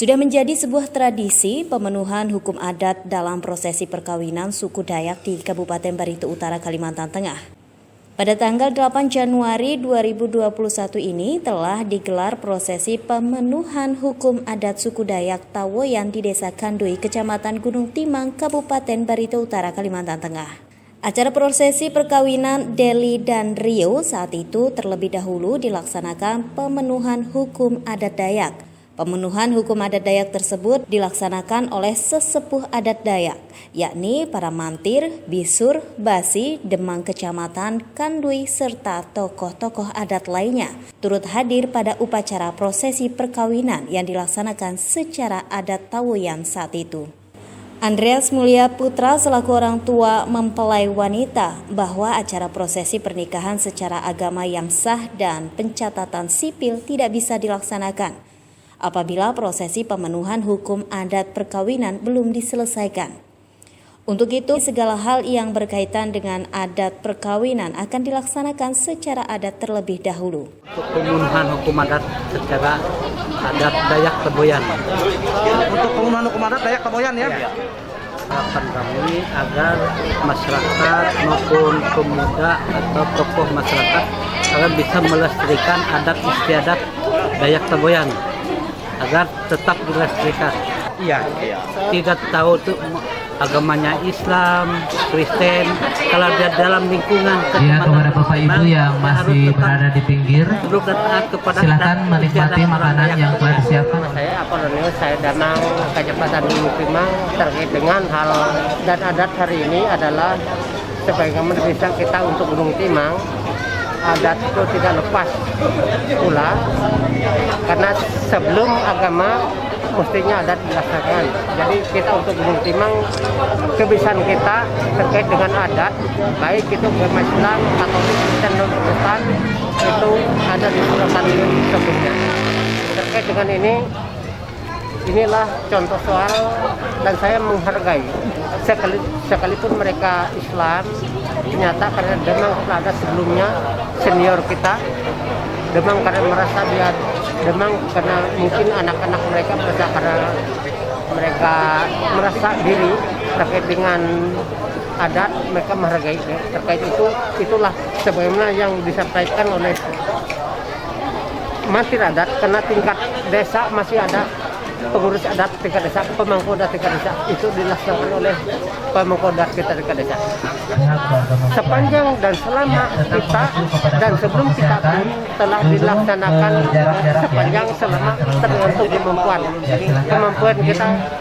Sudah menjadi sebuah tradisi pemenuhan hukum adat dalam prosesi perkawinan suku Dayak di Kabupaten Barito Utara, Kalimantan Tengah. Pada tanggal 8 Januari 2021 ini telah digelar prosesi pemenuhan hukum adat suku Dayak Tawoyan di Desa Kandui, Kecamatan Gunung Timang, Kabupaten Barito Utara, Kalimantan Tengah. Acara prosesi perkawinan Deli dan Rio saat itu terlebih dahulu dilaksanakan pemenuhan hukum adat Dayak. Pemenuhan hukum adat Dayak tersebut dilaksanakan oleh sesepuh adat Dayak, yakni para mantir, bisur, basi, demang kecamatan, kandui, serta tokoh-tokoh adat lainnya turut hadir pada upacara prosesi perkawinan yang dilaksanakan secara adat Tawoyan saat itu. Andreas Mulia Putra selaku orang tua mempelai wanita bahwa acara prosesi pernikahan secara agama yang sah dan pencatatan sipil tidak bisa dilaksanakan apabila prosesi pemenuhan hukum adat perkawinan belum diselesaikan. Untuk itu, segala hal yang berkaitan dengan adat perkawinan akan dilaksanakan secara adat terlebih dahulu. Untuk pemenuhan hukum adat secara adat Dayak Tawoyan. Untuk pemenuhan hukum adat Dayak Tawoyan ya? Harapan kami agar masyarakat maupun pemuda atau tokoh masyarakat agar bisa melestarikan adat istiadat Dayak Tawoyan agar tetap dilestarikan. Iya. Tidak tahu tuh agamanya Islam, Kristen. Kalau dia dalam lingkungan ya, kepada Bapak Ibu yang masih berada di pinggir, silakan menikmati makanan yang telah disiapkan. Saya Apolonius, saya Danang Kecamatan Gunung Timang. Terkait dengan hal dan adat hari ini adalah sebagaimana bisa kita untuk Gunung Timang, adat itu tidak lepas pula karena sebelum agama mestinya adat dilaksanakan. Jadi kita untuk Gunung Timang, kebiasaan kita terkait dengan adat, baik itu agama Islam, Katolik, Kristen, dan Protestan, itu ada di suratan sebelumnya. Terkait dengan inilah contoh soal, dan saya menghargai sekalipun mereka Islam, ternyata karena memang ada sebelumnya senior kita, memang karena merasa dia memang karena mungkin anak-anak mereka merasa karena mereka merasa diri terkait dengan adat, mereka menghargai terkait itulah sebagaimana yang disampaikan oleh mantir adat, karena tingkat desa masih ada pengurus adat tingkat desa, pemangku adat tingkat desa, itu dilaksanakan oleh pemangku adat kita tingkat desa. Sepanjang dan selama kita dan sebelum kita pun telah dilaksanakan sepanjang selama tergantung kemampuan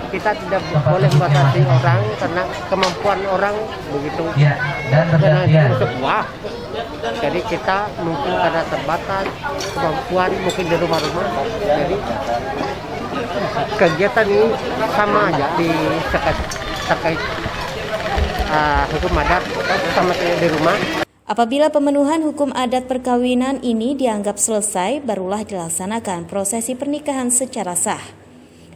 kita tidak boleh membatasi orang karena kemampuan orang begitu sebuah. Jadi kita mungkin karena terbatas kemampuan mungkin di rumah-rumah, jadi kegiatan ini sama aja terkait hukum adat sama di rumah. Apabila pemenuhan hukum adat perkawinan ini dianggap selesai, barulah dilaksanakan prosesi pernikahan secara sah,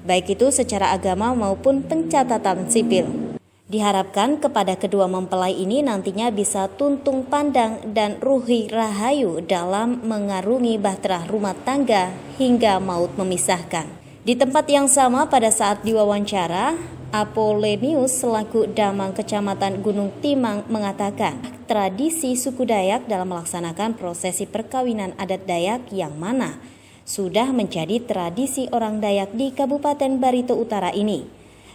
baik itu secara agama maupun pencatatan sipil. Diharapkan kepada kedua mempelai ini nantinya bisa tuntung pandang dan ruhi rahayu dalam mengarungi bahtera rumah tangga hingga maut memisahkan. Di tempat yang sama pada saat diwawancara, Apolonius selaku Damang Kecamatan Gunung Timang mengatakan tradisi suku Dayak dalam melaksanakan prosesi perkawinan adat Dayak yang mana sudah menjadi tradisi orang Dayak di Kabupaten Barito Utara ini.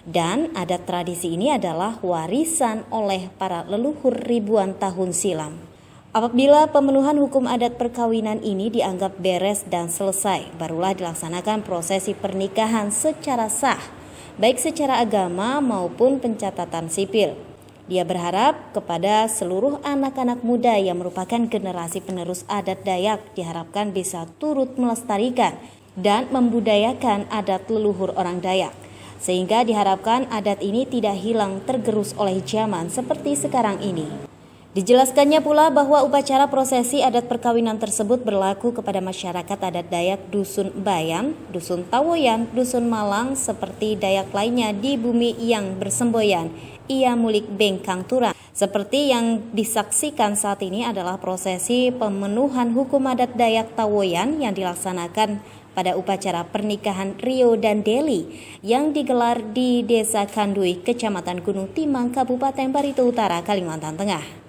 Dan adat tradisi ini adalah warisan oleh para leluhur ribuan tahun silam. Apabila pemenuhan hukum adat perkawinan ini dianggap beres dan selesai, barulah dilaksanakan prosesi pernikahan secara sah, baik secara agama maupun pencatatan sipil. Dia berharap kepada seluruh anak-anak muda yang merupakan generasi penerus adat Dayak diharapkan bisa turut melestarikan dan membudayakan adat leluhur orang Dayak, sehingga diharapkan adat ini tidak hilang tergerus oleh zaman seperti sekarang ini. Dijelaskannya pula bahwa upacara prosesi adat perkawinan tersebut berlaku kepada masyarakat adat Dayak Dusun Bayan, Dusun Tawoyan, Dusun Malang seperti Dayak lainnya di bumi yang bersemboyan, ia mulik Bengkang Turan. Seperti yang disaksikan saat ini adalah prosesi pemenuhan hukum adat Dayak Tawoyan yang dilaksanakan pada upacara pernikahan Rio dan Deli yang digelar di Desa Kandui, Kecamatan Gunung Timang, Kabupaten Barito Utara, Kalimantan Tengah.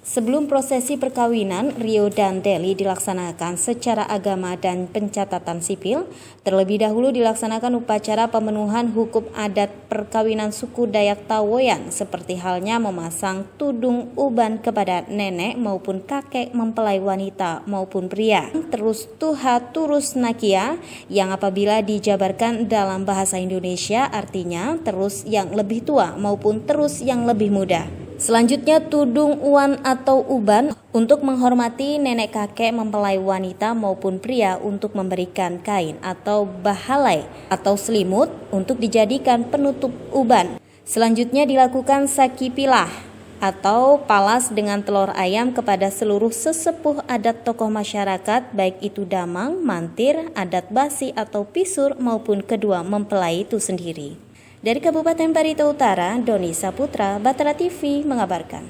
Sebelum prosesi perkawinan Rio dan Deli dilaksanakan secara agama dan pencatatan sipil, terlebih dahulu dilaksanakan upacara pemenuhan hukum adat perkawinan suku Dayak Tawoyan, seperti halnya memasang tudung uban kepada nenek maupun kakek mempelai wanita maupun pria. Terus tuha turus nakia, yang apabila dijabarkan dalam bahasa Indonesia artinya terus yang lebih tua maupun terus yang lebih muda. Selanjutnya tudung uan atau uban untuk menghormati nenek kakek mempelai wanita maupun pria untuk memberikan kain atau bahalai atau selimut untuk dijadikan penutup uban. Selanjutnya dilakukan sakipilah atau palas dengan telur ayam kepada seluruh sesepuh adat tokoh masyarakat, baik itu damang, mantir, adat basi atau pisur maupun kedua mempelai itu sendiri. Dari Kabupaten Barito Utara, Doni Saputra, Batara TV mengabarkan.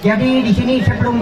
Jadi di sini sebelum